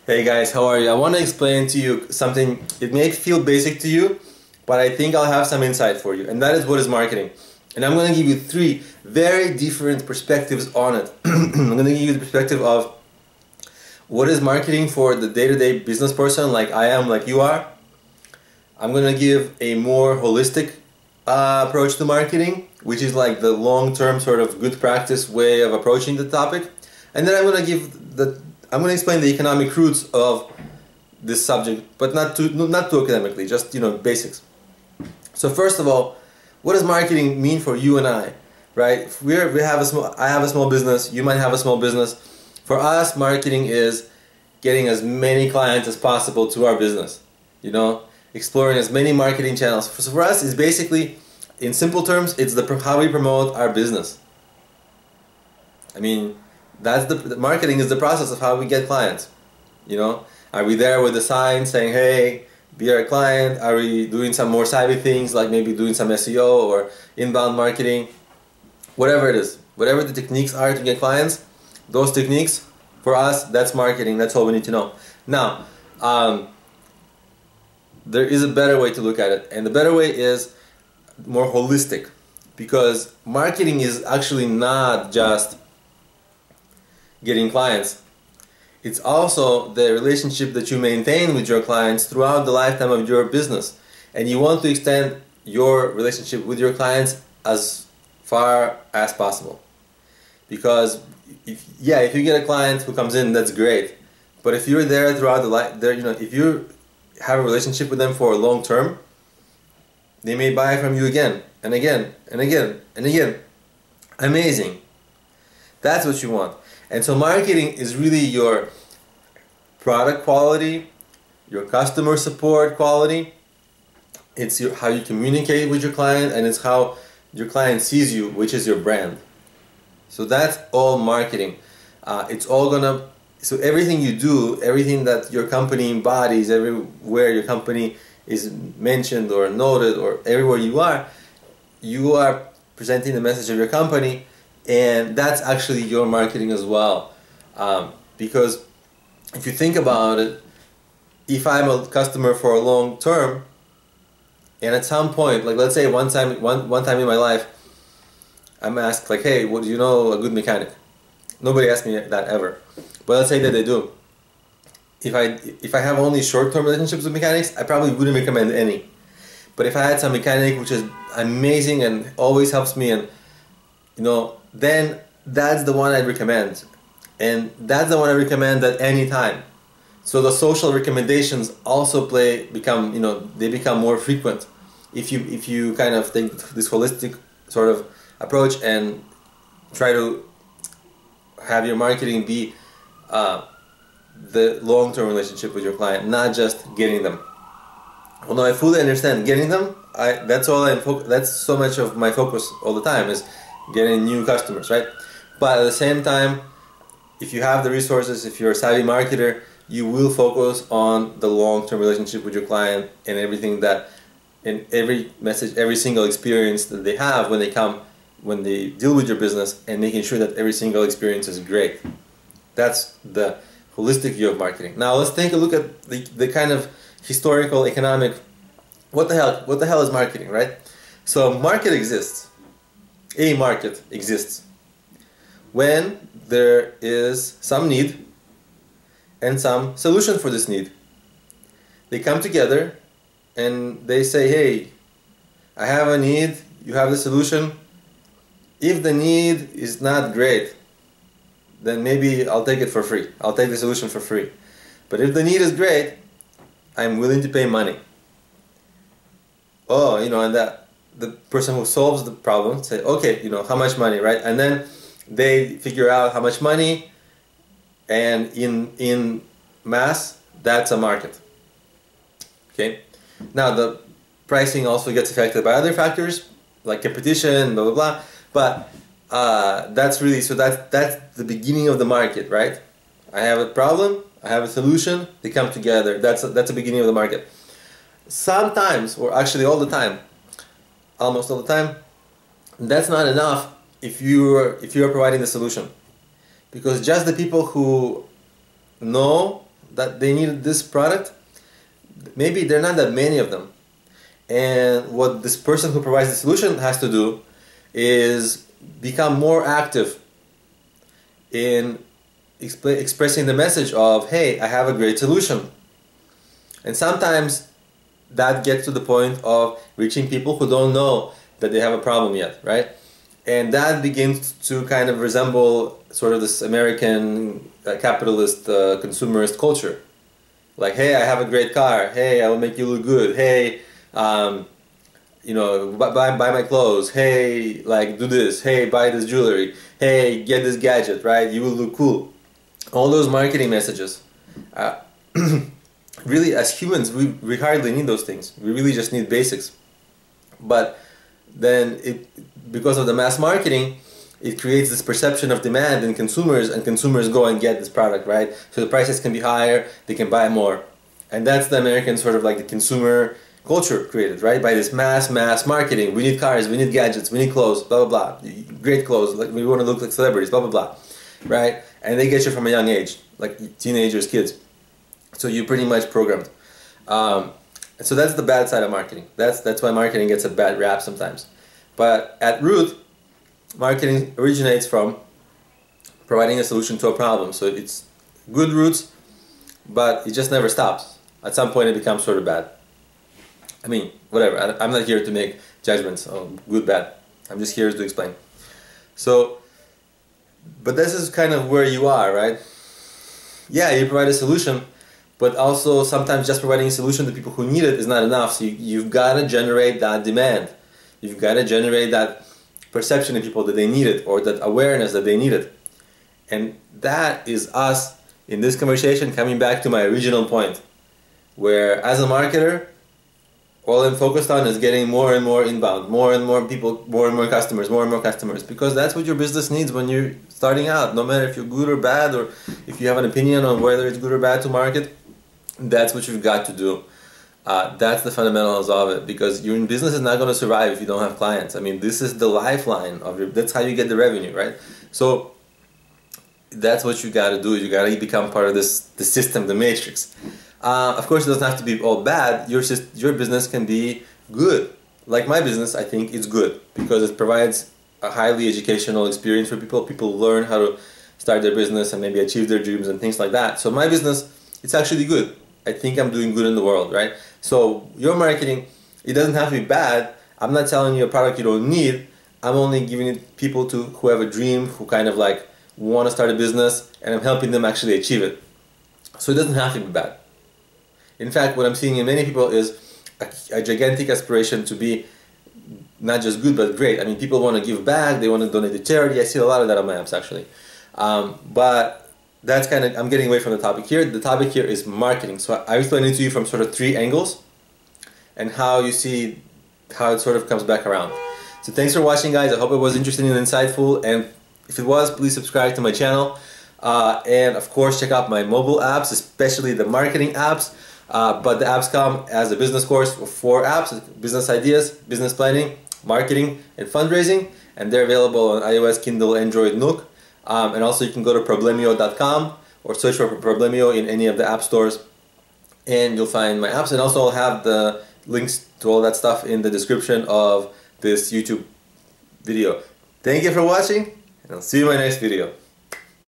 Hey guys, how are you? I want to explain to you something. It may feel basic to you, but I think I'll have some insight for you, and that is what is marketing. And I'm going to give you three very different perspectives on it. I'm going to give you the perspective of what is marketing for the day-to-day business person like I am, like you are. I'm going to give a more holistic approach to marketing, which is like the long-term sort of good practice way of approaching the topic. And then I'm going to explain the economic roots of this subject, but not too academically, just basics. So first of all, what does marketing mean for you and I, right? If I have a small business, you might have a small business. For us, marketing is getting as many clients as possible to our business, exploring as many marketing channels. So for us, it's basically, in simple terms, it's how we promote our business. I mean, that's the marketing is the process of how we get clients. Are we there with the sign saying, hey, be our client? Are we doing some more savvy things like maybe doing some SEO or inbound marketing? Whatever it is, whatever the techniques are to get clients, those techniques, for us, that's marketing. That's all we need to know. Now, there is a better way to look at it, and the better way is more holistic, because marketing is actually not just getting clients. It's also the relationship that you maintain with your clients throughout the lifetime of your business, and you want to extend your relationship with your clients as far as possible. Because if you get a client who comes in, that's great, but if you're there throughout the life, if you have a relationship with them for a long term, they may buy from you again and again and again and again. Amazing. That's what you want. And so marketing is really your product quality, your customer support quality. It's how you communicate with your client, and it's how your client sees you, which is your brand. So that's all marketing. So everything you do, everything that your company embodies, everywhere your company is mentioned or noted, or everywhere you are presenting the message of your company. And that's actually your marketing as well. Because if you think about it, if I'm a customer for a long term, and at some point, like let's say one time in my life, I'm asked like, hey, do you know a good mechanic? Nobody asked me that ever. But let's say that they do. If I have only short-term relationships with mechanics, I probably wouldn't recommend any. But if I had some mechanic which is amazing and always helps me, and then that's the one I'd recommend. And that's the one I recommend at any time. So the social recommendations also become more frequent if you kind of take this holistic sort of approach and try to have your marketing be the long-term relationship with your client, not just getting them. Although I fully understand getting them, that's so much of my focus all the time is getting new customers, right? But at the same time, if you have the resources, if you're a savvy marketer, you will focus on the long-term relationship with your client and everything that, in every message, every single experience that they have when they deal with your business, and making sure that every single experience is great. That's the holistic view of marketing. Now let's take a look at the kind of historical, economic, what the hell is marketing, right? So market exists. A market exists when there is some need and some solution for this need. They come together and they say, hey, I have a need, you have the solution. If the need is not great, then maybe I'll take it for free. I'll take the solution for free. But if the need is great, I'm willing to pay money. Oh, and the person who solves the problem say, okay, how much money, right? And then they figure out how much money, and in mass, that's a market. Okay. Now the pricing also gets affected by other factors like competition, blah blah blah. But that's the beginning of the market, right? I have a problem, I have a solution, they come together. That's the beginning of the market. Sometimes, or actually all the time, almost all the time, that's not enough if you are providing the solution, because just the people who know that they need this product, maybe there are not that many of them. And what this person who provides the solution has to do is become more active in expressing the message of, hey, I have a great solution. And sometimes that gets to the point of reaching people who don't know that they have a problem yet, right? And that begins to kind of resemble sort of this American capitalist consumerist culture. Like, hey, I have a great car. Hey, I will make you look good. Hey, you know, buy my clothes. Hey, like, do this. Hey, buy this jewelry. Hey, get this gadget, right? You will look cool. All those marketing messages. Really, as humans, we hardly need those things. We really just need basics. But then, because of the mass marketing, it creates this perception of demand in consumers, and consumers go and get this product, right? So the prices can be higher, they can buy more. And that's the American sort of like the consumer culture created, right? By this mass marketing. We need cars, we need gadgets, we need clothes, blah, blah, blah. Great clothes, like we want to look like celebrities, blah, blah, blah, right? And they get you from a young age, like teenagers, kids. So you're pretty much programmed. So that's the bad side of marketing. That's why marketing gets a bad rap sometimes. But at root, marketing originates from providing a solution to a problem. So it's good roots, but it just never stops. At some point it becomes sort of bad. I mean, whatever. I'm not here to make judgments on good, bad. I'm just here to explain. So, but this is kind of where you are, right? Yeah, you provide a solution, but also sometimes just providing a solution to people who need it is not enough. So you've got to generate that demand. You've got to generate that perception in people that they need it, or that awareness that they need it. And that is us in this conversation coming back to my original point, where as a marketer, all I'm focused on is getting more and more inbound, more and more people, more and more customers, because that's what your business needs when you're starting out. No matter if you're good or bad, or if you have an opinion on whether it's good or bad to market, that's what you've got to do. That's the fundamentals of it, because your business is not going to survive if you don't have clients. I mean, this is the lifeline of your, that's how you get the revenue, right? So that's what you got to do. You got to become part of the system, the matrix. Of course, it doesn't have to be all bad. Your business can be good. Like my business, I think it's good because it provides a highly educational experience for people. People learn how to start their business and maybe achieve their dreams and things like that. So my business, it's actually good. I think I'm doing good in the world, right? So your marketing, it doesn't have to be bad. I'm not telling you a product you don't need. I'm only giving it people who have a dream, who kind of like want to start a business, and I'm helping them actually achieve it. So it doesn't have to be bad. In fact, what I'm seeing in many people is a gigantic aspiration to be not just good, but great. I mean, people want to give back, they want to donate to charity. I see a lot of that on my apps, actually. But that's kind of, I'm getting away from the topic here. The topic here is marketing. So I explained it to you from sort of 3 angles and how you see how it sort of comes back around. So thanks for watching, guys. I hope it was interesting and insightful. And if it was, please subscribe to my channel. And of course, check out my mobile apps, especially the marketing apps. But the apps come as a business course of 4 apps: business ideas, business planning, marketing, and fundraising. And they're available on iOS, Kindle, Android, Nook. And also you can go to Problemio.com or search for Problemio in any of the app stores, and you'll find my apps. And also I'll have the links to all that stuff in the description of this YouTube video. Thank you for watching, and I'll see you in my next video.